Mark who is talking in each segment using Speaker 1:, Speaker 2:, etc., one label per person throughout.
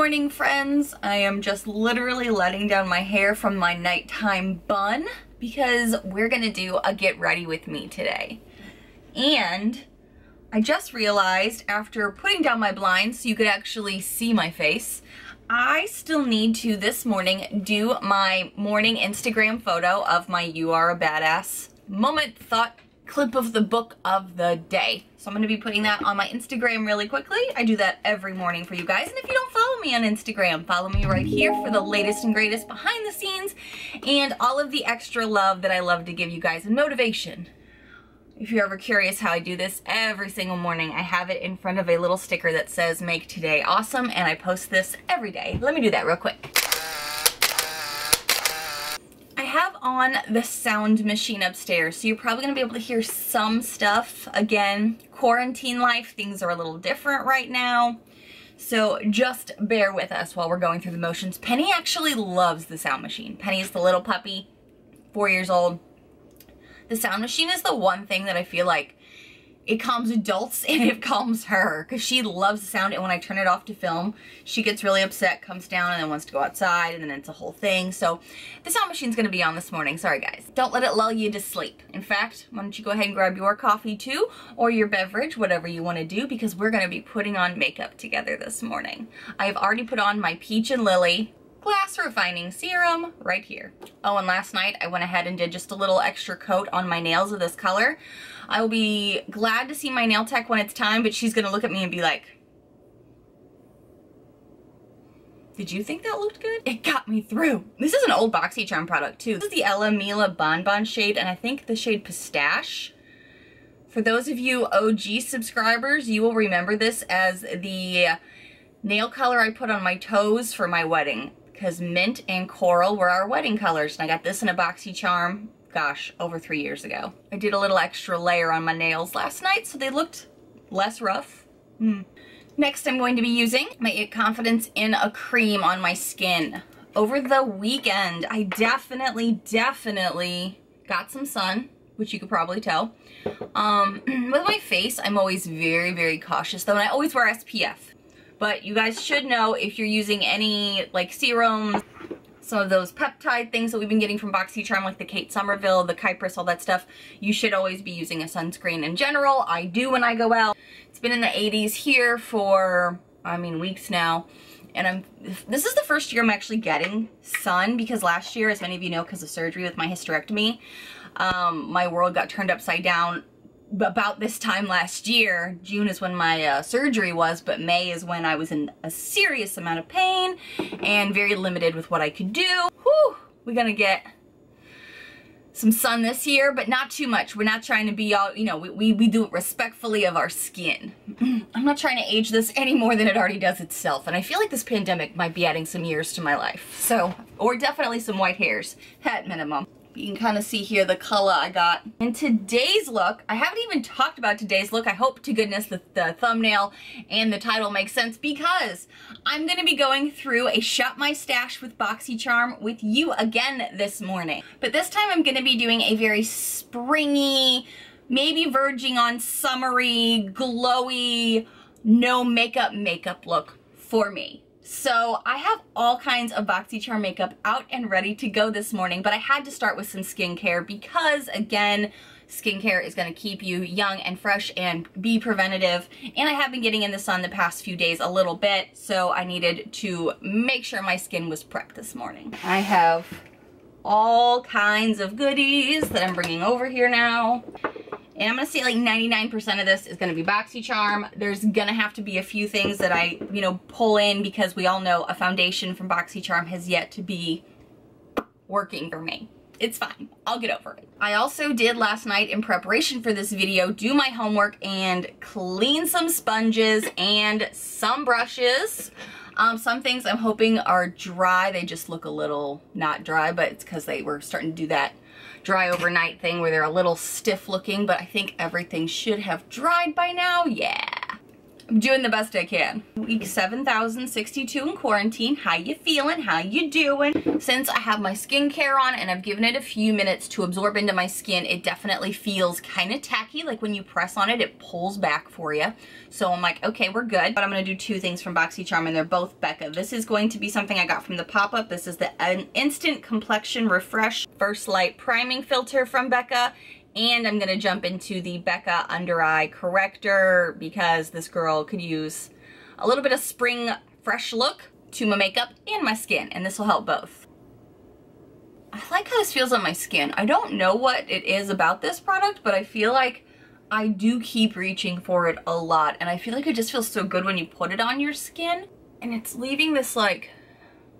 Speaker 1: morning, friends. I am just literally letting down my hair from my nighttime bun because we're gonna do a get ready with me today. And I just realized after putting down my blinds so you could actually see my face, I still need to this morning do my morning Instagram photo of my You Are a Badass moment thought clip of the book of the day. So I'm going to be putting that on my Instagram really quickly. I do that every morning for you guys. And if you don't follow me on Instagram, follow me right here for the latest and greatest behind the scenes and all of the extra love that I love to give you guys and motivation. If you're ever curious how I do this, every single morning I have it in front of a little sticker that says make today awesome, and I post this every day. Let me do that real quick. I have on the sound machine upstairs, so you're probably gonna be able to hear some stuff. Again, quarantine life, things are a little different right now. So just bear with us while we're going through the motions. Penny actually loves the sound machine. Penny is the little puppy, 4 years old. The sound machine is the one thing that I feel like it calms adults and it calms her because she loves the sound, and when I turn it off to film, she gets really upset, comes down, and then wants to go outside, and then it's a whole thing. So the sound machine's gonna be on this morning. Sorry guys. Don't let it lull you to sleep. In fact, why don't you go ahead and grab your coffee too, or your beverage, whatever you want to do, because we're gonna be putting on makeup together this morning. I've already put on my Peach and Lily glass refining serum right here. Oh, and last night I went ahead and did just a little extra coat on my nails of this color. I will be glad to see my nail tech when it's time, but she's gonna look at me and be like, did you think that looked good? It got me through. This is an old Boxycharm product too. This is the Ella Mila Bon Bon shade, and I think the shade Pistache. For those of you OG subscribers, you will remember this as the nail color I put on my toes for my wedding, because mint and coral were our wedding colors, and I got this in a Boxycharm, gosh, over 3 years ago. I did a little extra layer on my nails last night so they looked less rough. Next, I'm going to be using my It Confidence in a cream on my skin. Over the weekend, I definitely got some sun, which you could probably tell. With my face, I'm always very cautious though, and I always wear SPF. But you guys should know, if you're using any like serums, some of those peptide things that we've been getting from Boxycharm, like the Kate Somerville, the Kypris, all that stuff, you should always be using a sunscreen in general. I do when I go out. It's been in the 80s here for, I mean, weeks now. And this is the first year I'm actually getting sun, because last year, as many of you know, because of surgery with my hysterectomy, my world got turned upside down. About this time last year. June is when my surgery was, but May is when I was in a serious amount of pain and very limited with what I could do. Whew, we're gonna get some sun this year, but not too much. We're not trying to be all, you know, we do it respectfully of our skin. I'm not trying to age this any more than it already does itself, and I feel like this pandemic might be adding some years to my life. So, or definitely some white hairs, at minimum. You can kind of see here the color I got. In today's look, I haven't even talked about today's look. I hope to goodness the thumbnail and the title makes sense, because I'm going to be going through a Shop My Stash with Boxycharm with you again this morning. But this time I'm going to be doing a very springy, maybe verging on summery, glowy, no makeup look for me. So I have all kinds of Boxycharm makeup out and ready to go this morning, but I had to start with some skincare because, again, skincare is going to keep you young and fresh and be preventative. And I have been getting in the sun the past few days a little bit, so I needed to make sure my skin was prepped this morning. I have all kinds of goodies that I'm bringing over here now. And I'm going to say like 99% of this is going to be Boxycharm. There's going to have to be a few things that I, you know, pull in, because we all know a foundation from Boxycharm has yet to be working for me. It's fine. I'll get over it. I also did last night, in preparation for this video, do my homework and clean some sponges and some brushes. Some things I'm hoping are dry. They just look a little not dry, but it's because they were starting to do that dry overnight thing where they're a little stiff looking, but I think everything should have dried by now. Yeah. I'm doing the best I can. Week 7,062 in quarantine. How you feeling? How you doing? Since I have my skincare on and I've given it a few minutes to absorb into my skin, it definitely feels kind of tacky. Like when you press on it, it pulls back for you. So I'm like, okay, we're good. But I'm gonna do two things from Boxycharm and they're both Becca. This is going to be something I got from the pop-up. This is the Instant Complexion Refresh First Light Priming Filter from Becca. And I'm gonna jump into the Becca Under Eye Corrector because this girl could use a little bit of spring fresh look to my makeup and my skin, and this will help both. I like how this feels on my skin. I don't know what it is about this product, but I feel like I do keep reaching for it a lot, and I feel like it just feels so good when you put it on your skin, and it's leaving this like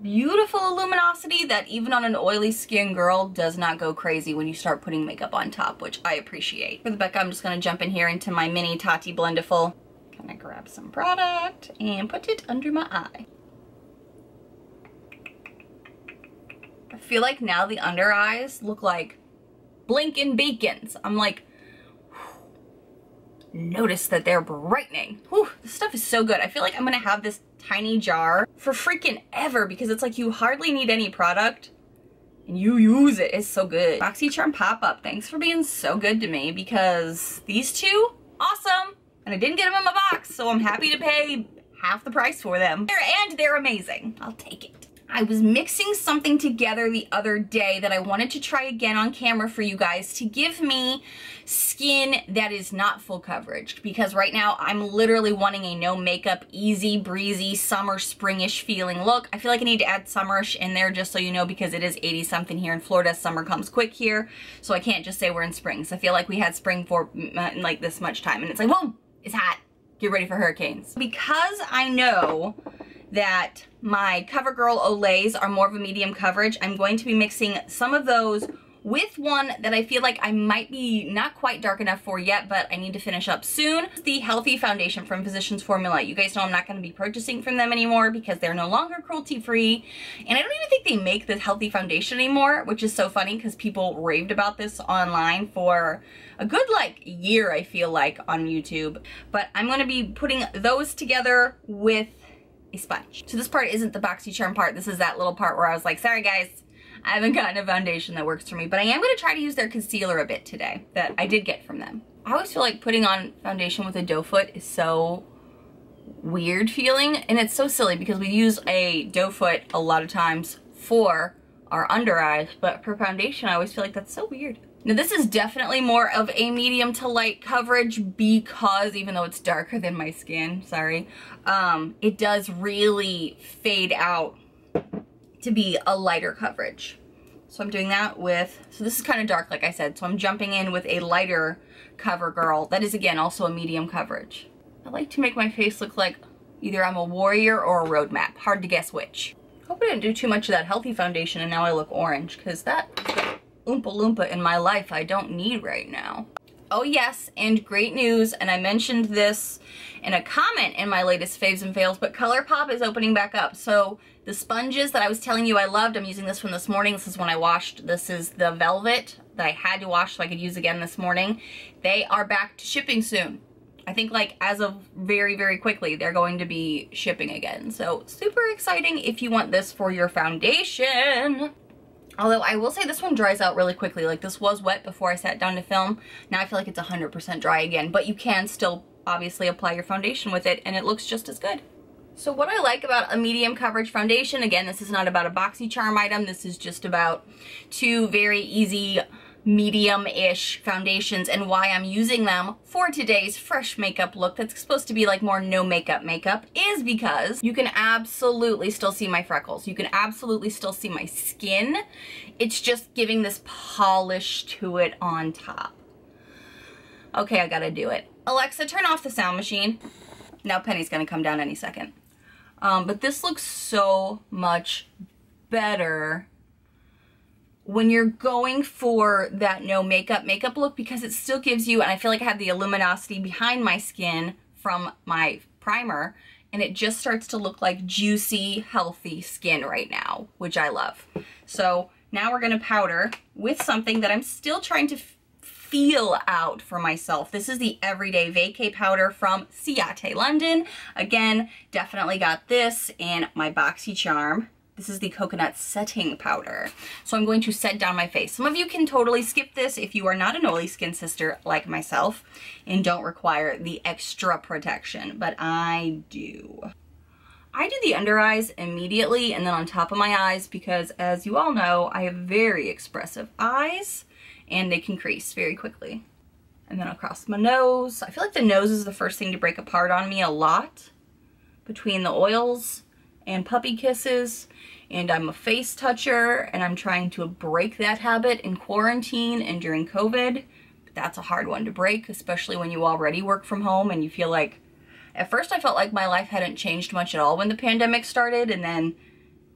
Speaker 1: beautiful luminosity that even on an oily skin girl does not go crazy when you start putting makeup on top, which I appreciate. For the Becca, I'm just gonna jump in here into my mini Tati Blendiful. Gonna grab some product and put it under my eye. I feel like now the under eyes look like blinking beacons. I'm like, notice that they're brightening. Whew, this stuff is so good. I feel like I'm gonna have this tiny jar for freaking ever because it's like you hardly need any product and you use it. It's so good. Boxycharm pop-up, thanks for being so good to me because these two, awesome. And I didn't get them in my box, so I'm happy to pay half the price for them. And they're amazing. I'll take it. I was mixing something together the other day that I wanted to try again on camera for you guys to give me skin that is not full coverage, because right now I'm literally wanting a no makeup, easy breezy, summer springish feeling look. I feel like I need to add summerish in there just so you know, because it is 80 something here in Florida. Summer comes quick here, so I can't just say we're in spring. So I feel like we had spring for like this much time and it's like, whoa, it's hot. Get ready for hurricanes. Because I know that my CoverGirl Olays are more of a medium coverage, I'm going to be mixing some of those with one that I feel like I might be not quite dark enough for yet, but I need to finish up soon. The Healthy Foundation from Physicians Formula. You guys know I'm not going to be purchasing from them anymore because they're no longer cruelty-free, and I don't even think they make the Healthy Foundation anymore, which is so funny because people raved about this online for a good like year, I feel like, on YouTube. But I'm going to be putting those together with a sponge. So this part isn't the Boxycharm part. This is that little part where I was like, sorry guys, I haven't gotten a foundation that works for me, but I am going to try to use their concealer a bit today that I did get from them. I always feel like putting on foundation with a doe foot is so weird feeling, and it's so silly because we use a doe foot a lot of times for our under eyes, but for foundation I always feel like that's so weird. Now this is definitely more of a medium to light coverage because even though it's darker than my skin, sorry, it does really fade out to be a lighter coverage. So I'm doing that with, so this is kind of dark like I said, so I'm jumping in with a lighter CoverGirl that is again also a medium coverage. I like to make my face look like either I'm a warrior or a roadmap, hard to guess which. Hope I didn't do too much of that Healthy Foundation and now I look orange because that Oompa Loompa in my life I don't need right now. Oh yes, and great news, and I mentioned this in a comment in my latest faves and fails, but ColourPop is opening back up. So the sponges that I was telling you I loved, I'm using this one this morning. This is one I washed. This is the Velvet that I had to wash so I could use again this morning. They are back to shipping soon. I think like as of very, very quickly, they're going to be shipping again. So super exciting if you want this for your foundation. Although I will say this one dries out really quickly. Like this was wet before I sat down to film. Now I feel like it's 100% dry again, but you can still obviously apply your foundation with it and it looks just as good. So what I like about a medium coverage foundation, again, this is not about a Boxycharm item. This is just about two very easy medium-ish foundations and why I'm using them for today's fresh makeup look that's supposed to be like more no makeup is because you can absolutely still see my freckles. You can absolutely still see my skin. It's just giving this polish to it on top. Okay, I gotta do it. Alexa, turn off the sound machine. Now Penny's gonna come down any second. But this looks so much better when you're going for that no makeup look because it still gives you, and I feel like I have the luminosity behind my skin from my primer, and it just starts to look like juicy, healthy skin right now, which I love. So now we're gonna powder with something that I'm still trying to feel out for myself. This is the Everyday Vacay Powder from Ciate London. Again, definitely got this in my Boxycharm. This is the coconut setting powder. So I'm going to set down my face. Some of you can totally skip this if you are not an oily skin sister like myself and don't require the extra protection, but I do. I do the under eyes immediately and then on top of my eyes because, as you all know, I have very expressive eyes and they can crease very quickly. And then across my nose. I feel like the nose is the first thing to break apart on me a lot between the oils and puppy kisses, and I'm a face toucher and I'm trying to break that habit in quarantine and during COVID. But that's a hard one to break, especially when you already work from home and you feel like, at first I felt like my life hadn't changed much at all when the pandemic started, and then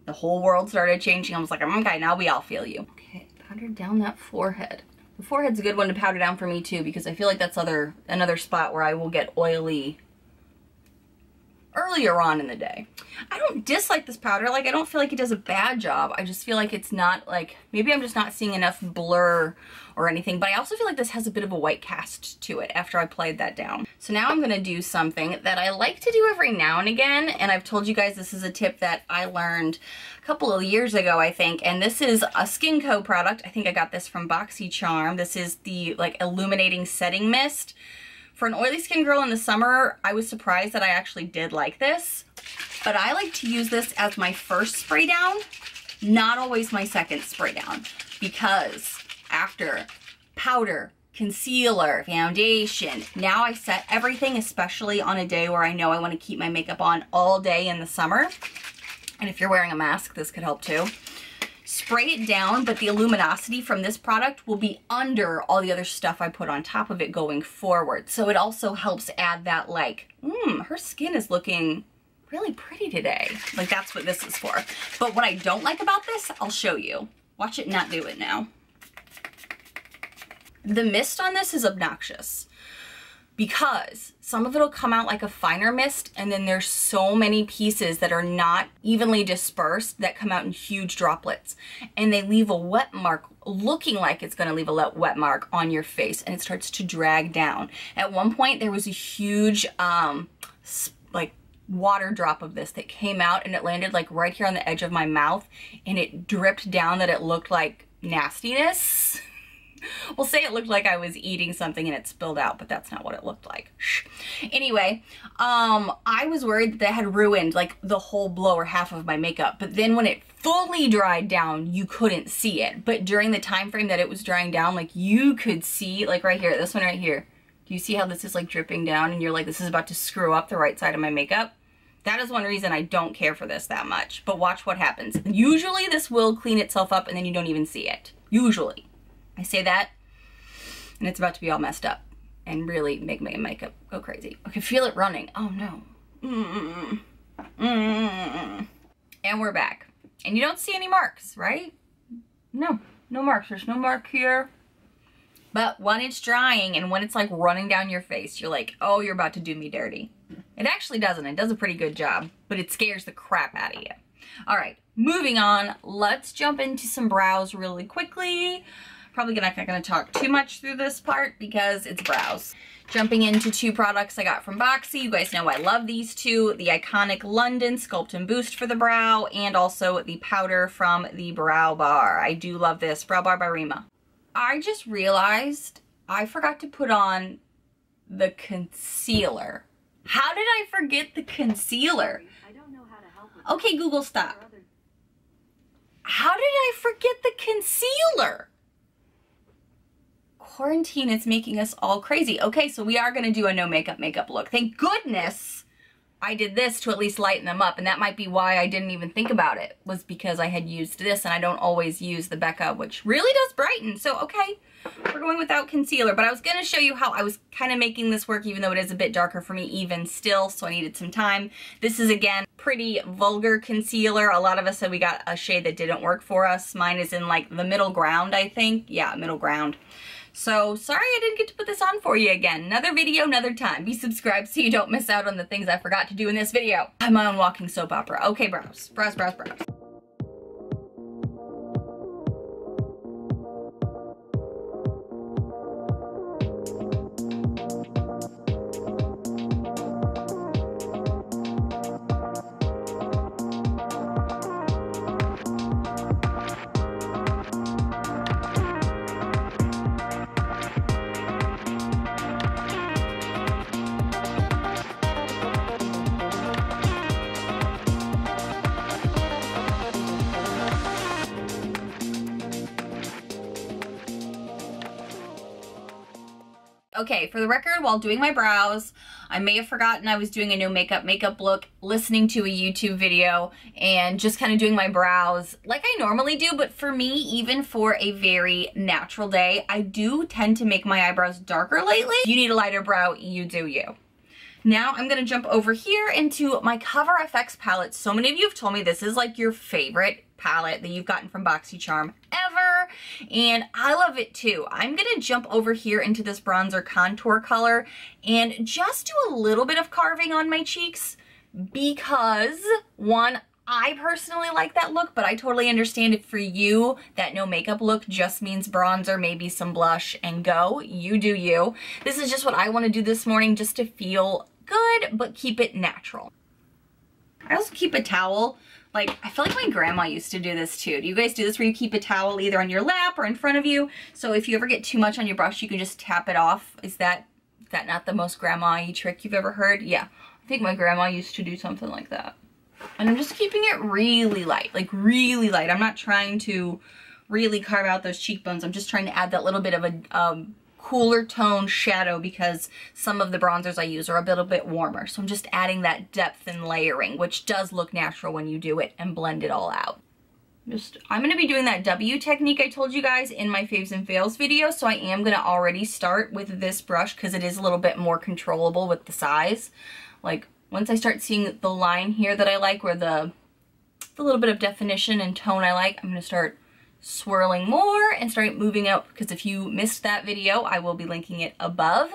Speaker 1: the whole world started changing. I was like, okay, now we all feel you. Okay, powder down that forehead. The forehead's a good one to powder down for me too, because I feel like that's another spot where I will get oily earlier on in the day. I don't dislike this powder. Like, I don't feel like it does a bad job. I just feel like it's not, like, maybe I'm just not seeing enough blur or anything, but I also feel like this has a bit of a white cast to it after I played that down. So now I'm gonna do something that I like to do every now and again, and I've told you guys this is a tip that I learned a couple of years ago, I think, and this is a Skin Co product. I think I got this from Boxycharm. This is the, like, illuminating setting mist. For an oily skin girl in the summer, I was surprised that I actually did like this, but I like to use this as my first spray down, not always my second spray down, because after powder, concealer, foundation, now I set everything, especially on a day where I know I want to keep my makeup on all day in the summer. And if you're wearing a mask, this could help too. Spray it down, but the luminosity from this product will be under all the other stuff I put on top of it going forward. So it also helps add that, like, her skin is looking really pretty today. Like, that's what this is for. But what I don't like about this, I'll show you. Watch it not do it now. The mist on this is obnoxious, because some of it'll come out like a finer mist, and then there's so many pieces that are not evenly dispersed that come out in huge droplets, and they leave a wet mark, looking like it's gonna leave a wet mark on your face, and it starts to drag down. At one point there was a huge like water drop of this that came out, and it landed like right here on the edge of my mouth, and it dripped down that it looked like nastiness. We'll say it looked like I was eating something and it spilled out, but that's not what it looked like. Shh. Anyway, I was worried that that had ruined like the whole lower half of my makeup, but then when it fully dried down, you couldn't see it. But during the time frame that it was drying down, like, you could see, like right here, this one right here. Do you see how this is like dripping down and you're like, this is about to screw up the right side of my makeup? That is one reason I don't care for this that much, but watch what happens. Usually this will clean itself up and then you don't even see it. Usually. I say that, and it's about to be all messed up and really make my makeup go crazy. I can feel it running. Oh no. And we're back. And you don't see any marks, right? No, no marks. There's no mark here. But when it's drying and when it's like running down your face, you're like, oh, you're about to do me dirty. It actually doesn't. It does a pretty good job, but it scares the crap out of you. All right, moving on. Let's jump into some brows really quickly. Probably not gonna talk too much through this part because it's brows. Jumping into two products I got from Boxy. You guys know I love these two. The iconic London Sculpt and Boost for the brow, and also the powder from the Brow Bar. I do love this. Brow Bar by Rima. I just realized I forgot to put on the concealer. How did I forget the concealer?
Speaker 2: I don't know how to help with
Speaker 1: okay, Google, stop. How did I forget the concealer? Quarantine is making us all crazy. Okay, so we are gonna do a no makeup look. Thank goodness I did this to at least lighten them up, and that might be why I didn't even think about it, was because I had used this, and I don't always use the Becca, which really does brighten. So okay, we're going without concealer, but I was gonna show you how I was kind of making this work, even though it is a bit darker for me even still, so I needed some time. This is, again, pretty vulgar concealer. A lot of us said we got a shade that didn't work for us. Mine is in like the middle ground, I think. Yeah, middle ground. So sorry I didn't get to put this on for you again. Another video, another time. Be subscribed so you don't miss out on the things I forgot to do in this video. I'm my own walking soap opera. Okay, brows. Brows, brows, brows. Okay, for the record, while doing my brows, I may have forgotten I was doing a no makeup look, listening to a YouTube video, and just kind of doing my brows like I normally do. But for me, even for a very natural day, I do tend to make my eyebrows darker lately. If you need a lighter brow, you do you. Now I'm gonna jump over here into my Cover FX palette. So many of you have told me this is like your favorite palette that you've gotten from Boxycharm ever, and I love it too. I'm gonna jump over here into this bronzer contour color and just do a little bit of carving on my cheeks because, one, I personally like that look, but I totally understand if for you that no makeup look just means bronzer, maybe some blush, and go. You do you. This is just what I want to do this morning, just to feel good, but keep it natural. I also keep a towel. Like, I feel like my grandma used to do this too. Do you guys do this where you keep a towel either on your lap or in front of you? So if you ever get too much on your brush, you can just tap it off. Is that not the most grandma-y trick you've ever heard? Yeah, I think my grandma used to do something like that. And I'm just keeping it really light, like really light. I'm not trying to really carve out those cheekbones. I'm just trying to add that little bit of a cooler tone shadow because some of the bronzers I use are a little bit warmer. So I'm just adding that depth and layering, which does look natural when you do it and blend it all out. I'm gonna be doing that W technique I told you guys in my faves and fails video. So I am gonna already start with this brush because it is a little bit more controllable with the size. Like, once I start seeing the line here that I like, where the little bit of definition and tone I like, I'm gonna start swirling more and start moving out, because if you missed that video, I will be linking it above.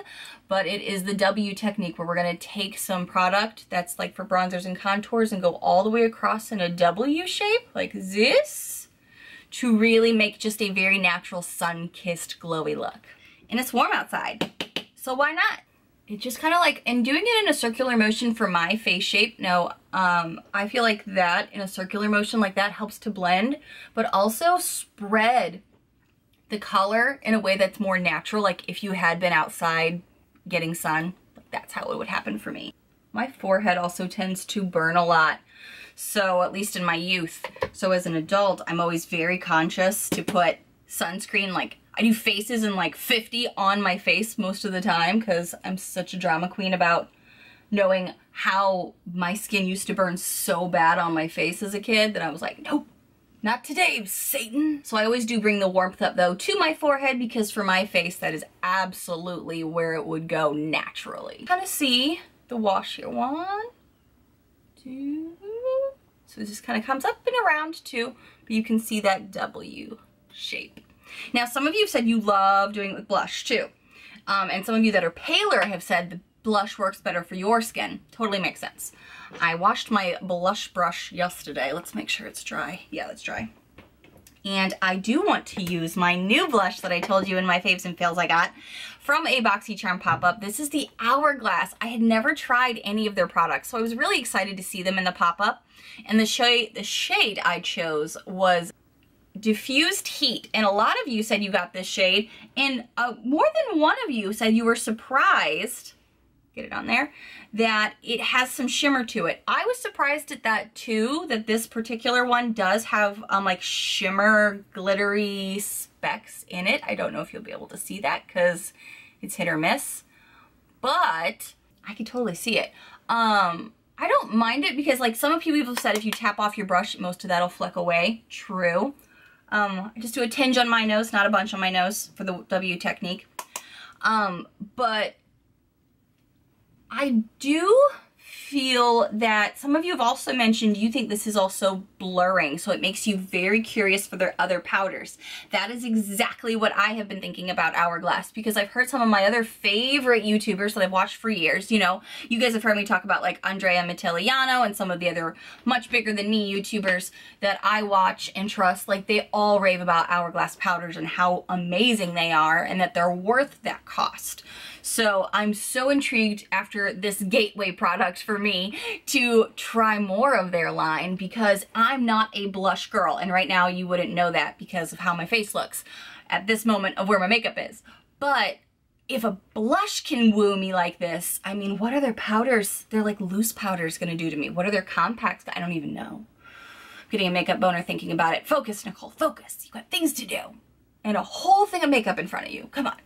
Speaker 1: But it is the W technique where we're gonna take some product that's like for bronzers and contours and go all the way across in a W shape, like this, to really make just a very natural sun-kissed glowy look. And it's warm outside, so why not? It just kind of like, and doing it in a circular motion for my face shape, no, I feel like that in a circular motion like that helps to blend, but also spread the color in a way that's more natural. Like if you had been outside getting sun, like that's how it would happen for me. My forehead also tends to burn a lot. So at least in my youth. So as an adult, I'm always very conscious to put sunscreen, like I do faces in like 50 on my face most of the time because I'm such a drama queen about knowing how my skin used to burn so bad on my face as a kid that I was like, nope, not today, Satan. So I always do bring the warmth up though to my forehead because for my face, that is absolutely where it would go naturally. Kind of see the wash here. 1, 2. So it just kind of comes up and around too, but you can see that W shape. Now, some of you said you love doing it with blush too. And some of you that are paler have said the blush works better for your skin. Totally makes sense. I washed my blush brush yesterday. Let's make sure it's dry. Yeah, it's dry. And I do want to use my new blush that I told you in my faves and fails I got from a Boxycharm pop-up. This is the Hourglass. I had never tried any of their products, so I was really excited to see them in the pop-up. And the shade I chose was Diffused Heat, and a lot of you said you got this shade, and more than one of you said you were surprised, get it on there, that it has some shimmer to it. I was surprised at that too, that this particular one does have like shimmer glittery specks in it. I don't know if you'll be able to see that because it's hit or miss, but I can totally see it. I don't mind it because like some of you people have said if you tap off your brush, most of that'll fleck away. True. I just do a tinge on my nose, not a bunch on my nose for the W technique. But I do feel that some of you have also mentioned you think this is also blurring, so it makes you very curious for their other powders. That is exactly what I have been thinking about Hourglass, because I've heard some of my other favorite YouTubers that I've watched for years, you know, you guys have heard me talk about like Andrea Mitiliano and some of the other much bigger than me YouTubers that I watch and trust. Like they all rave about Hourglass powders and how amazing they are and that they're worth that cost. So I'm so intrigued after this gateway product for me to try more of their line, because I'm not a blush girl, and right now you wouldn't know that because of how my face looks at this moment of where my makeup is. But if a blush can woo me like this, I mean, what are their powders? They're like loose powders gonna do to me. What are their compacts? I don't even know. I'm getting a makeup boner thinking about it. Focus, Nicole, focus. You got things to do. And a whole thing of makeup in front of you. Come on.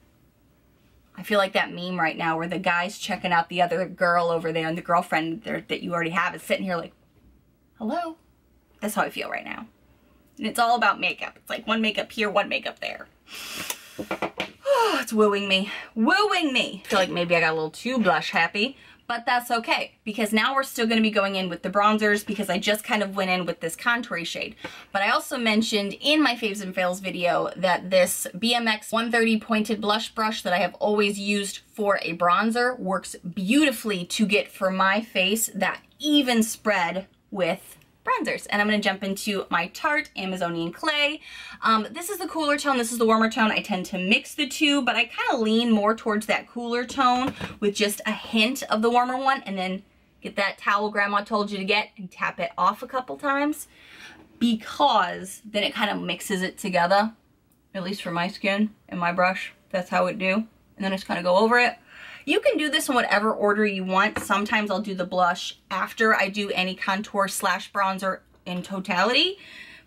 Speaker 1: I feel like that meme right now where the guy's checking out the other girl over there and the girlfriend that you already have is sitting here like, hello? That's how I feel right now. And it's all about makeup. It's like one makeup here, one makeup there. Oh, it's wooing me. Wooing me. I feel like maybe I got a little too blush happy, but that's okay because now we're still going to be going in with the bronzers because I just kind of went in with this contouring shade. But I also mentioned in my Faves and Fails video that this BMX 130 pointed blush brush that I have always used for a bronzer works beautifully to get for my face that even spread with bronzers. And I'm going to jump into my Tarte Amazonian Clay. This is the cooler tone, this is the warmer tone. I tend to mix the two, but I kind of lean more towards that cooler tone with just a hint of the warmer one, and then get that towel grandma told you to get and tap it off a couple times, because then it kind of mixes it together, at least for my skin and my brush. That's how it do. And then I just kind of go over it. You can do this in whatever order you want. Sometimes I'll do the blush after I do any contour slash bronzer in totality.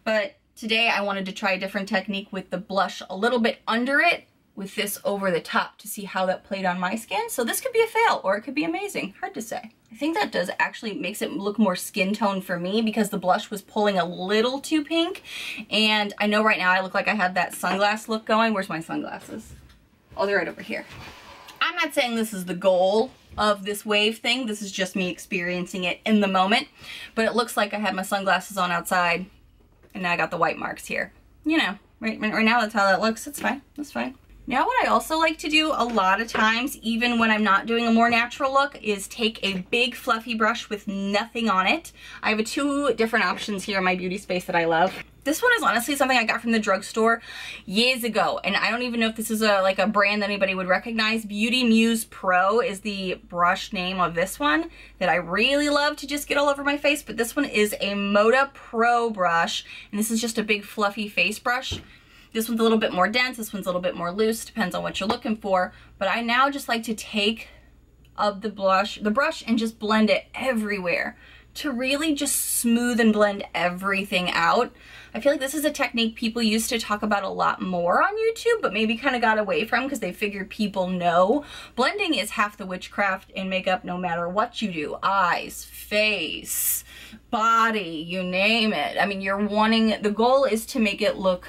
Speaker 1: But today I wanted to try a different technique with the blush a little bit under it with this over the top to see how that played on my skin. So this could be a fail or it could be amazing. Hard to say. I think that does actually makes it look more skin tone for me because the blush was pulling a little too pink. And I know right now I look like I have that sunglass look going. Where's my sunglasses? Oh, they're right over here. I'm not saying this is the goal of this wave thing. This is just me experiencing it in the moment. But it looks like I had my sunglasses on outside and now I got the white marks here. You know, right now that's how that looks. It's fine. That's fine. Now what I also like to do a lot of times, even when I'm not doing a more natural look, is take a big fluffy brush with nothing on it. I have two different options here in my beauty space that I love. This one is honestly something I got from the drugstore years ago, and I don't even know if this is like a brand that anybody would recognize. Beauty Muse Pro is the brush name of this one that I really love to just get all over my face, but this one is a Moda Pro brush, and this is just a big fluffy face brush. This one's a little bit more dense, this one's a little bit more loose, depends on what you're looking for, but I now just like to take the brush and just blend it everywhere to really just smooth and blend everything out. I feel like this is a technique people used to talk about a lot more on YouTube, but maybe kind of got away from because they figured people know. Blending is half the witchcraft in makeup no matter what you do. Eyes, face, body, you name it. I mean, the goal is to make it look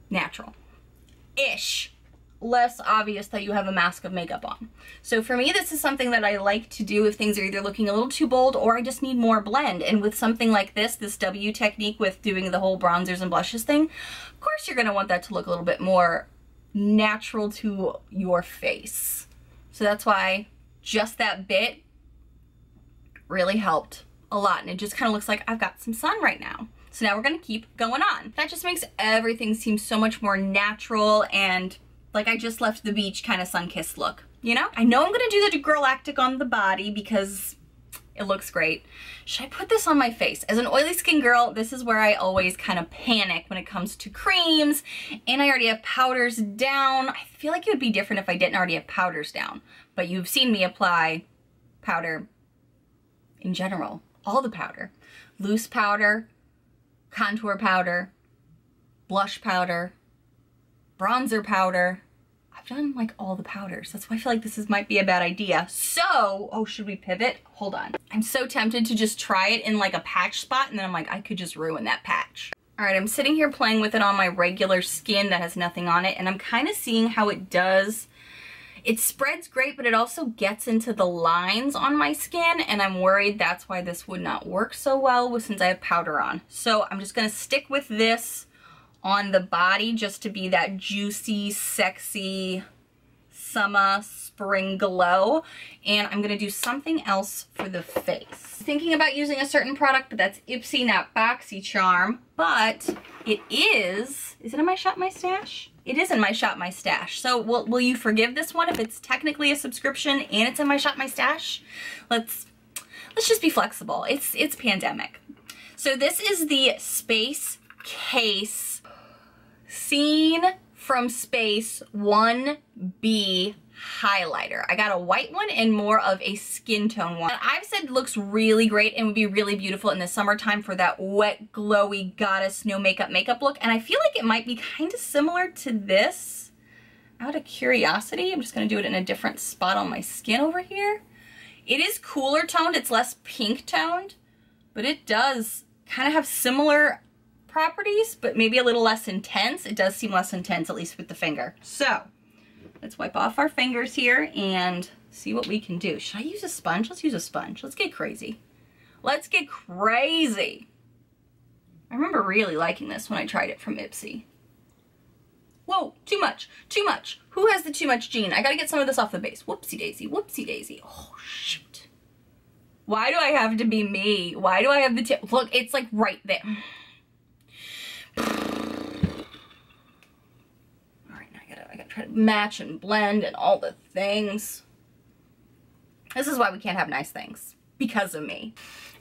Speaker 1: natural-ish. Less obvious that you have a mask of makeup on. So for me, this is something that I like to do if things are either looking a little too bold or I just need more blend. And with something like this W technique with doing the whole bronzers and blushes thing, of course you're gonna want that to look a little bit more natural to your face. So that's why just that bit really helped a lot. And it just kind of looks like I've got some sun right now. So now we're gonna keep going on. That just makes everything seem so much more natural and like I just left the beach kind of sun-kissed look, you know? I know I'm gonna do the Girlactic on the body because it looks great. Should I put this on my face? As an oily skin girl, this is where I always kind of panic when it comes to creams, and I already have powders down. I feel like it would be different if I didn't already have powders down, but you've seen me apply powder in general, all the powder. Loose powder, contour powder, blush powder, bronzer powder. I've done like all the powders. That's why I feel like this might be a bad idea. So, oh, should we pivot? Hold on. I'm so tempted to just try it in like a patch spot, and then I'm like, I could just ruin that patch. All right, I'm sitting here playing with it on my regular skin that has nothing on it, and I'm kind of seeing how it does. It spreads great, but it also gets into the lines on my skin, and I'm worried that's why this would not work so well since I have powder on. So I'm just gonna stick with this on the body just to be that juicy, sexy summer spring glow. And I'm gonna do something else for the face. Thinking about using a certain product, but that's Ipsy, not Boxycharm. But it is it in my Shop My Stash? It is in my Shop My Stash. So will you forgive this one if it's technically a subscription and it's in my Shop My Stash? Let's just be flexible. It's pandemic. So this is the Space Case Scene from Space 1B highlighter. I got a white one and more of a skin tone one. I've said looks really great and would be really beautiful in the summertime for that wet, glowy goddess, no makeup look. And I feel like it might be kind of similar to this out of curiosity, I'm just gonna do it in a different spot on my skin over here. It is cooler toned, it's less pink toned, but it does kind of have similar properties, but maybe a little less intense. It does seem less intense, at least with the finger. So let's wipe off our fingers here and see what we can do. Should I use a sponge? Let's use a sponge. Let's get crazy. Let's get crazy. I remember really liking this when I tried it from Ipsy. Whoa, too much, too much. Who has the too much gene? I gotta get some of this off the base. Whoopsie daisy, whoopsie daisy. Oh, shoot. Why do I have to be me? Why do I have the tip? Look, it's like right there. All right, now I gotta try to match and blend and all the things. This is why we can't have nice things, because of me.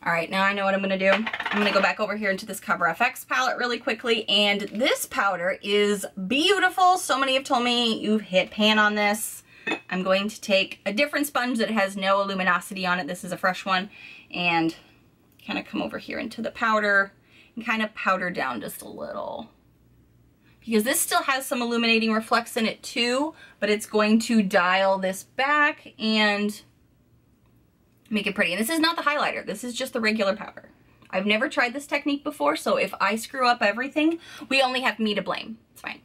Speaker 1: All right, now I know what I'm gonna do. I'm gonna go back over here into this Cover FX palette really quickly, and this powder is beautiful. So many have told me you've hit pan on this. I'm going to take a different sponge that has no luminosity on it. This is a fresh one, and kind of come over here into the powder and kind of powder down just a little. Because this still has some illuminating reflex in it too, but it's going to dial this back and make it pretty. And this is not the highlighter. This is just the regular powder. I've never tried this technique before, so if I screw up everything, we only have me to blame. It's fine.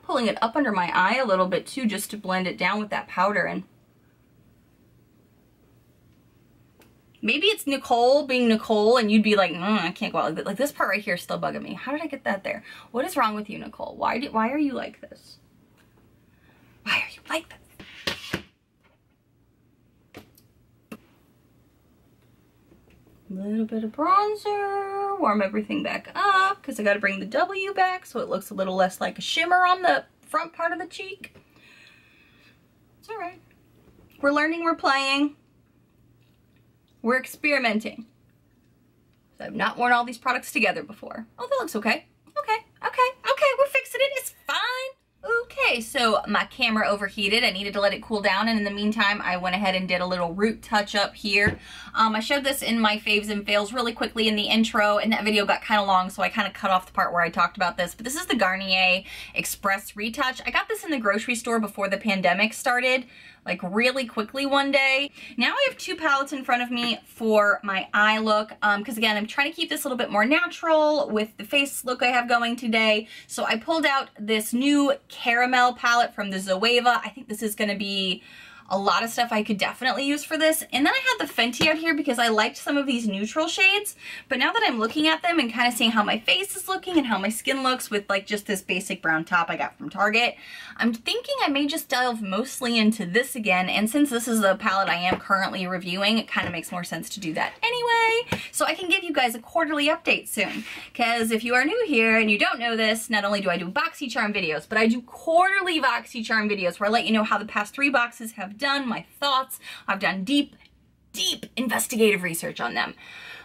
Speaker 1: Pulling it up under my eye a little bit too, just to blend it down with that powder. And maybe it's Nichole being Nichole, and you'd be like, I can't go out. Like this part right here is still bugging me. How did I get that there? What is wrong with you, Nichole? Why are you like this? Why are you like this? A little bit of bronzer, warm everything back up, because I got to bring the W back so it looks a little less like a shimmer on the front part of the cheek. It's all right. We're learning, we're playing, we're experimenting. So I've not worn all these products together before. Oh, that looks okay. Okay, we're fixing it. It's fine. Okay, so my camera overheated. I needed to let it cool down, and in the meantime, I went ahead and did a little root touch up here. I showed this in my faves and fails really quickly in the intro, and that video got kind of long, so I kind of cut off the part where I talked about this. But this is the Garnier Express Retouch. I got this in the grocery store before the pandemic started, like really quickly one day. Now I have two palettes in front of me for my eye look, because again, I'm trying to keep this a little bit more natural with the face look I have going today. So I pulled out this new caramel palette from the Zoeva. I think this is gonna be a lot of stuff I could definitely use for this. And then I had the Fenty out here because I liked some of these neutral shades. But now that I'm looking at them and kind of seeing how my face is looking and how my skin looks with like just this basic brown top I got from Target, I'm thinking I may just delve mostly into this again. And since this is the palette I am currently reviewing, it kind of makes more sense to do that anyway. So I can give you guys a quarterly update soon. Because if you are new here and you don't know this, not only do I do Boxycharm videos, but I do quarterly Boxycharm videos where I let you know how the past 3 boxes have done, my thoughts. I've done deep investigative research on them.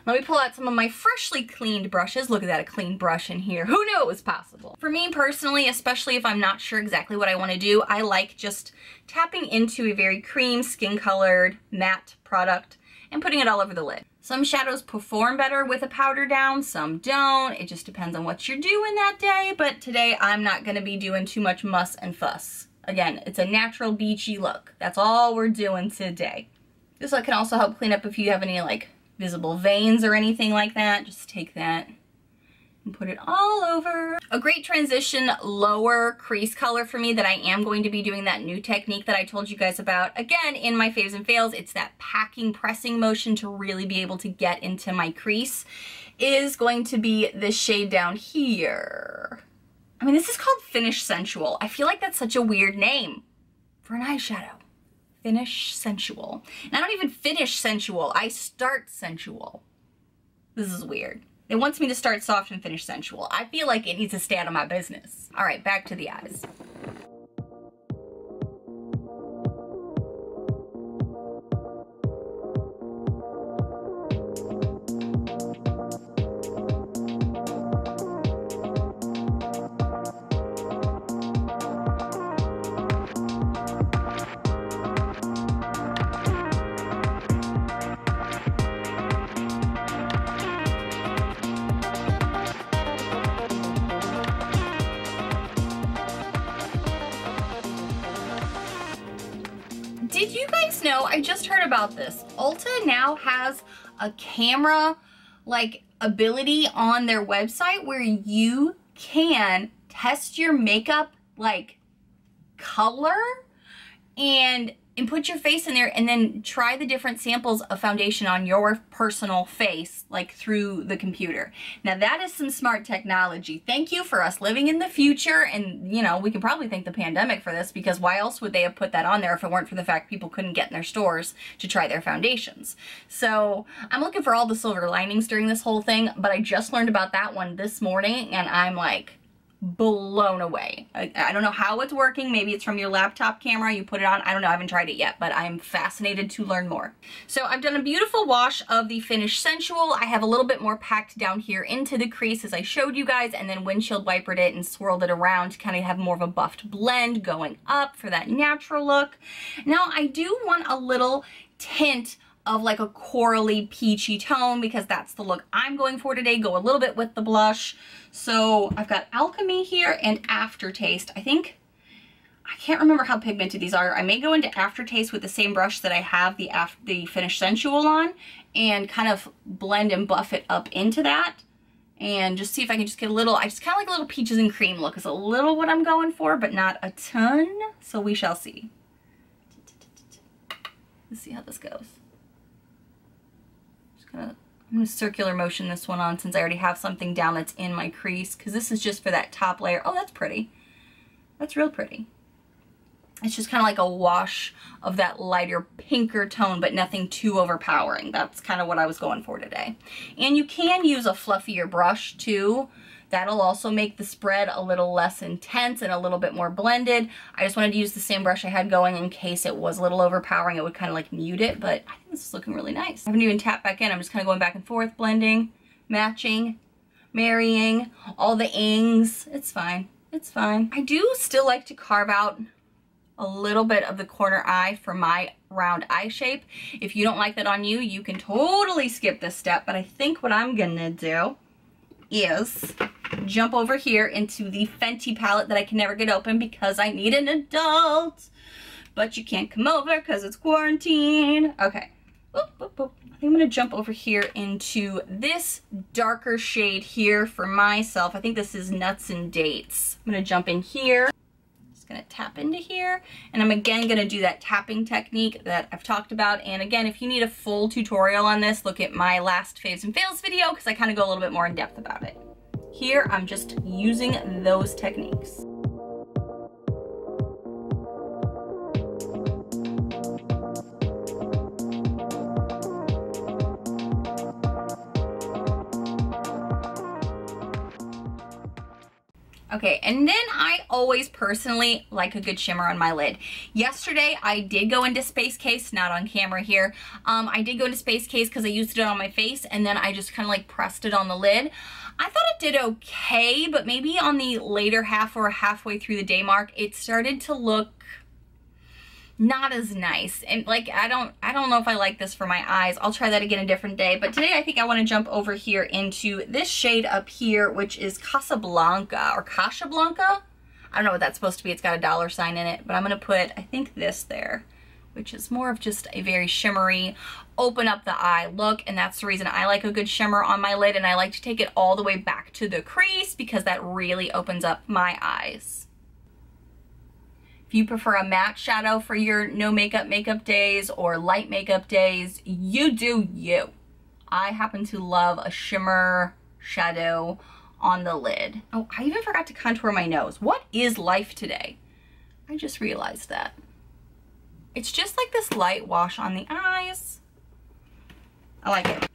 Speaker 1: Let me pull out some of my freshly cleaned brushes. Look at that, a clean brush in here. Who knew it was possible? For me personally, especially if I'm not sure exactly what I want to do, I like just tapping into a very cream, skin-colored, matte product and putting it all over the lid. Some shadows perform better with a powder down, some don't. It just depends on what you're doing that day, but today I'm not going to be doing too much muss and fuss. Again, it's a natural beachy look. That's all we're doing today. This look can also help clean up if you have any like visible veins or anything like that. Just take that and put it all over. A great transition lower crease color for me that I am going to be doing that new technique that I told you guys about. Again, in my faves and fails, it's that packing, pressing motion to really be able to get into my crease, is going to be this shade down here. I mean, this is called Finish Sensual. I feel like that's such a weird name for an eyeshadow. Finish Sensual. And I don't even finish sensual. I start sensual. This is weird. It wants me to start soft and finish sensual. I feel like it needs to stay out of my business. All right, back to the eyes. Did you guys know, I just heard about this. Ulta now has a camera like ability on their website where you can test your makeup like color and put your face in there and then try the different samples of foundation on your personal face, like through the computer. Now that is some smart technology. Thank you for us living in the future. And you know, we can probably thank the pandemic for this, because why else would they have put that on there if it weren't for the fact people couldn't get in their stores to try their foundations. So I'm looking for all the silver linings during this whole thing, but I just learned about that one this morning and I'm like, blown away. I don't know how it's working. Maybe it's from your laptop camera. You put it on. I don't know. I haven't tried it yet, but I'm fascinated to learn more. So I've done a beautiful wash of the Finish Sensual. I have a little bit more packed down here into the crease as I showed you guys, and then windshield wipered it and swirled it around to kind of have more of a buffed blend going up for that natural look. Now I do want a little tint of like a corally peachy tone, because that's the look I'm going for today. Go a little bit with the blush. So I've got Alchemy here and Aftertaste. I can't remember how pigmented these are. I may go into Aftertaste with the same brush that I have the Finish Sensual on and kind of blend and buff it up into that. And just see if I can just get a little, I just kind of like a little peaches and cream look is a little what I'm going for, but not a ton. So we shall see. Let's see how this goes. I'm going to circular motion this one on since I already have something down that's in my crease, because this is just for that top layer. Oh, that's pretty. That's real pretty. It's just kind of like a wash of that lighter pinker tone, but nothing too overpowering. That's kind of what I was going for today. And you can use a fluffier brush too. That'll also make the spread a little less intense and a little bit more blended. I just wanted to use the same brush I had going in case it was a little overpowering. It would kind of like mute it, but I think this is looking really nice. I haven't even tapped back in. I'm just kind of going back and forth, blending, matching, marrying, all the ings. It's fine. It's fine. I do still like to carve out a little bit of the corner eye for my round eye shape. If you don't like that on you, you can totally skip this step, but I think what I'm gonna do is jump over here into the Fenty palette that I can never get open because I need an adult, but you can't come over because it's quarantine. Okay, boop, boop, boop. I think I'm gonna jump over here into this darker shade here for myself. I think this is Nuts and Dates. I'm gonna jump in here. Gonna tap into here, and I'm again gonna do that tapping technique that I've talked about. And again, if you need a full tutorial on this, look at my last faves and fails video, because I kind of go a little bit more in depth about it. Here I'm just using those techniques. Okay, and then I always personally like a good shimmer on my lid. Yesterday, I did go into Space Case, not on camera here. I did go into Space Case because I used it on my face, and then I just kind of like pressed it on the lid. I thought it did okay, but maybe on the later half or halfway through the day mark, it started to look not as nice. And like, I don't know if I like this for my eyes. I'll try that again a different day. But today I think I want to jump over here into this shade up here, which is Casablanca or Casablanca. I don't know what that's supposed to be. It's got a dollar sign in it, but I'm going to put, I think, this there, which is more of just a very shimmery, open up the eye look. And that's the reason I like a good shimmer on my lid. And I like to take it all the way back to the crease because that really opens up my eyes. If you prefer a matte shadow for your no makeup days or light makeup days, you do you. I happen to love a shimmer shadow on the lid. Oh, I even forgot to contour my nose. What is life today? I just realized that. It's just like this light wash on the eyes. I like it.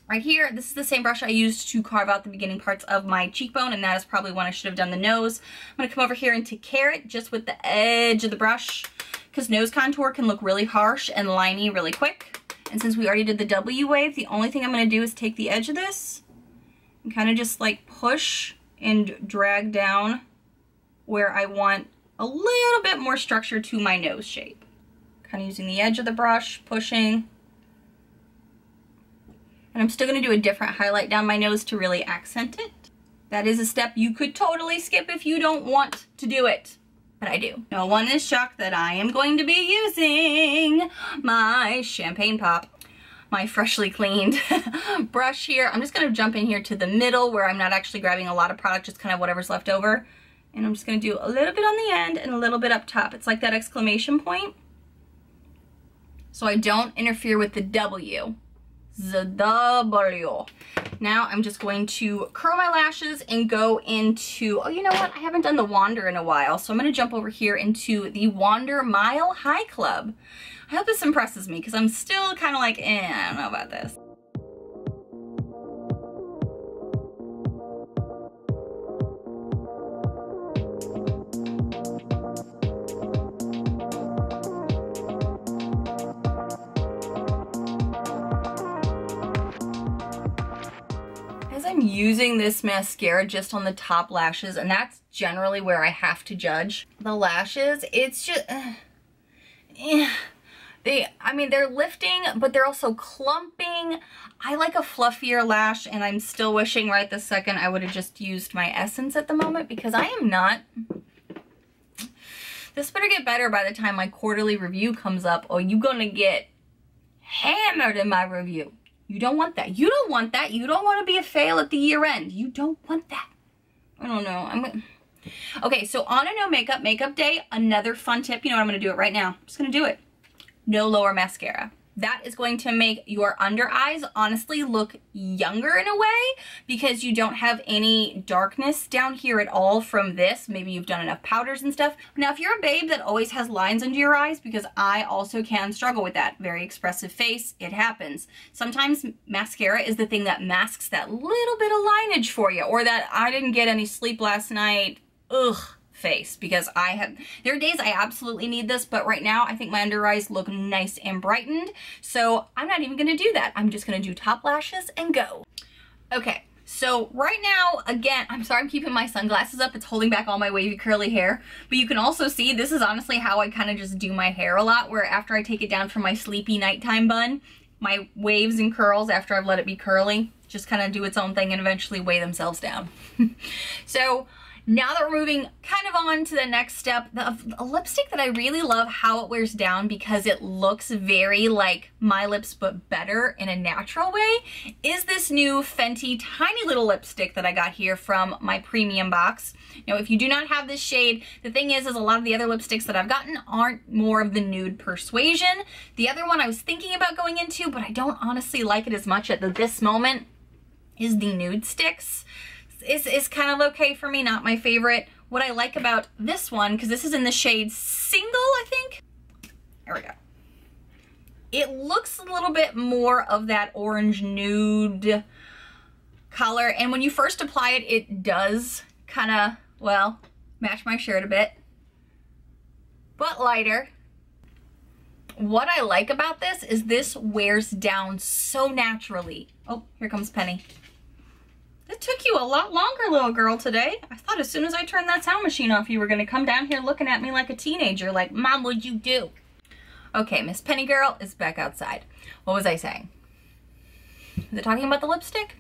Speaker 1: Right here, this is the same brush I used to carve out the beginning parts of my cheekbone, and that is probably when I should have done the nose. I'm gonna come over here into Carrot just with the edge of the brush, because nose contour can look really harsh and liney really quick. And since we already did the W wave, the only thing I'm gonna do is take the edge of this and kind of just like push and drag down where I want a little bit more structure to my nose shape. Kind of using the edge of the brush, pushing. And I'm still going to do a different highlight down my nose to really accent it. That is a step you could totally skip if you don't want to do it. but I do. No one is shocked that I am going to be using my Champagne Pop, my freshly cleaned brush here. I'm just gonna jump in here to the middle where I'm not actually grabbing a lot of product, just kind of whatever's left over. And I'm just gonna do a little bit on the end and a little bit up top. It's like that exclamation point, so I don't interfere with the W. The W. Now I'm just going to curl my lashes and go into, oh, you know what? I haven't done the Wander in a while, so I'm gonna jump over here into the Wander Mile High Club. I hope this impresses me because I'm still kind of like, I don't know about this. I'm using this mascara just on the top lashes, and that's generally where I have to judge the lashes. It's just, they're lifting, but they're also clumping. I like a fluffier lash, and I'm still wishing right this second I would have just used my Essence at the moment, because I am not. This better get better by the time my quarterly review comes up, or you're gonna get hammered in my review. You don't want that. You don't want that. You don't want to be a fail at the year end. You don't want that. I don't know. Okay, so on a no makeup day, another fun tip. You know what? I'm going to do it right now. I'm just going to do it. No lower mascara. That is going to make your under eyes honestly look younger in a way, because you don't have any darkness down here at all from this. Maybe you've done enough powders and stuff. Now, if you're a babe that always has lines under your eyes, because I also can struggle with that, very expressive face, it happens. Sometimes mascara is the thing that masks that little bit of lineage for you, or that I didn't get any sleep last night, ugh, face, because there are days I absolutely need this, but right now I think my under eyes look nice and brightened, so I'm not even gonna do that. I'm just gonna do top lashes and go. Okay, so right now, again, I'm sorry I'm keeping my sunglasses up. It's holding back all my wavy curly hair, but you can also see this is honestly how I kind of just do my hair a lot, where after I take it down from my sleepy nighttime bun, my waves and curls after I've let it be curly just kind of do its own thing and eventually weigh themselves down. So now that we're moving kind of on to the next step, a lipstick that I really love how it wears down, because it looks very like my lips but better in a natural way, is this new Fenty tiny little lipstick that I got here from my premium box. Now, if you do not have this shade, the thing is a lot of the other lipsticks that I've gotten aren't more of the nude persuasion. The other one I was thinking about going into, but I don't honestly like it as much at this moment, is the Nude Sticks. It's kind of okay for me, not my favorite. What I like about this one, because this is in the shade Single, I think. There we go. It looks a little bit more of that orange nude color, and when you first apply it, it does kind of, well, match my shirt a bit, but lighter. What I like about this is this wears down so naturally. Oh, here comes Penny. It took you a lot longer, little girl, today. I thought as soon as I turned that sound machine off, you were going to come down here looking at me like a teenager, like, Mom, what'd you do? Okay, Miss Penny Girl is back outside. What was I saying? Was it talking about the lipstick?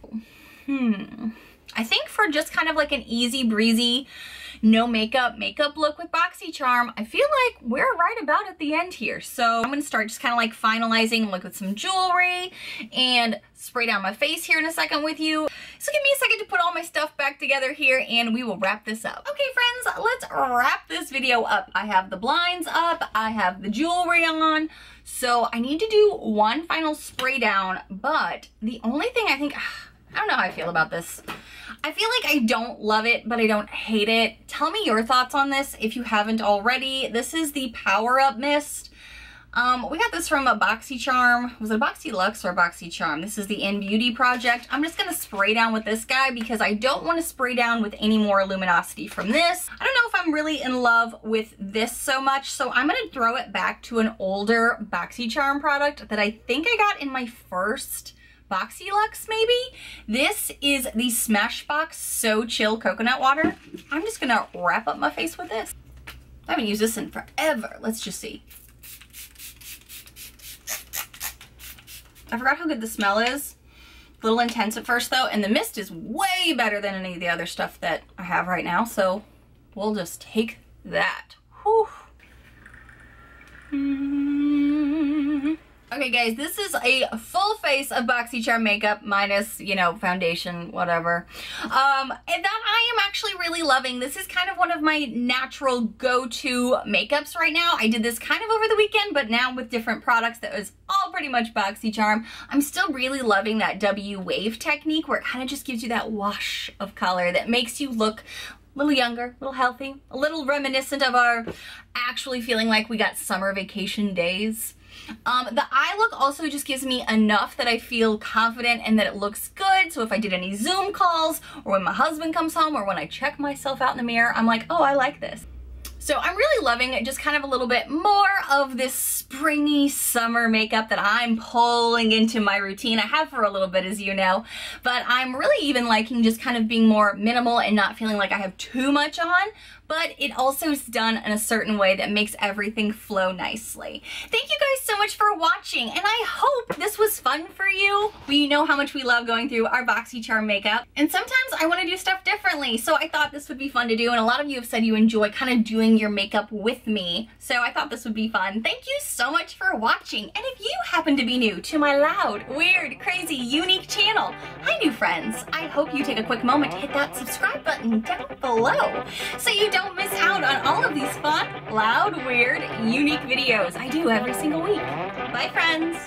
Speaker 1: I think for just kind of like an easy breezy, no makeup look with Boxycharm, I feel like we're right about at the end here. So I'm gonna start just kind of like finalizing, like with some jewelry, and spray down my face here in a second with you. So give me a second to put all my stuff back together here, and we will wrap this up. Okay, friends, let's wrap this video up. I have the blinds up, I have the jewelry on, so I need to do one final spray down, but the only thing I think, I don't know how I feel about this. I feel like I don't love it, but I don't hate it. Tell me your thoughts on this if you haven't already. This is the Power Up Mist. We got this from a Boxycharm. Was it a Boxylux or a Boxycharm? This is the In Beauty project. I'm just gonna spray down with this guy because I don't want to spray down with any more luminosity from this. I don't know if I'm really in love with this so much, so I'm gonna throw it back to an older Boxycharm product that I think I got in my first Boxylux, maybe. This is the Smashbox So Chill Coconut Water. I'm just gonna wrap up my face with this. I haven't used this in forever. Let's just see. I forgot how good the smell is. A little intense at first though, and the mist is way better than any of the other stuff that I have right now, so we'll just take that. Okay guys, this is a full face of Boxycharm makeup minus, you know, foundation, whatever. And that I am actually really loving. This is kind of one of my natural go-to makeups right now. I did this kind of over the weekend, but now with different products that was all pretty much Boxycharm. I'm still really loving that W wave technique where it kind of just gives you that wash of color that makes you look a little younger, a little healthy, a little reminiscent of our actually feeling like we got summer vacation days. The eye look also just gives me enough that I feel confident and that it looks good. So if I did any Zoom calls or when my husband comes home or when I check myself out in the mirror, I'm like, oh, I like this. So I'm really loving just kind of a little bit more of this springy summer makeup that I'm pulling into my routine. I have for a little bit, as you know, but I'm really even liking just kind of being more minimal and not feeling like I have too much on, but it also is done in a certain way that makes everything flow nicely. Thank you guys so much for watching, and I hope this was fun for you. We know how much we love going through our Boxycharm makeup, and sometimes I want to do stuff differently, so I thought this would be fun to do, and a lot of you have said you enjoy kind of doing your makeup with me, so I thought this would be fun. Thank you so much for watching, and if you happen to be new to my loud, weird, crazy, unique channel, hi new friends, I hope you take a quick moment to hit that subscribe button down below so you don't miss out on all of these fun, loud, weird, unique videos I do every single week. Bye friends!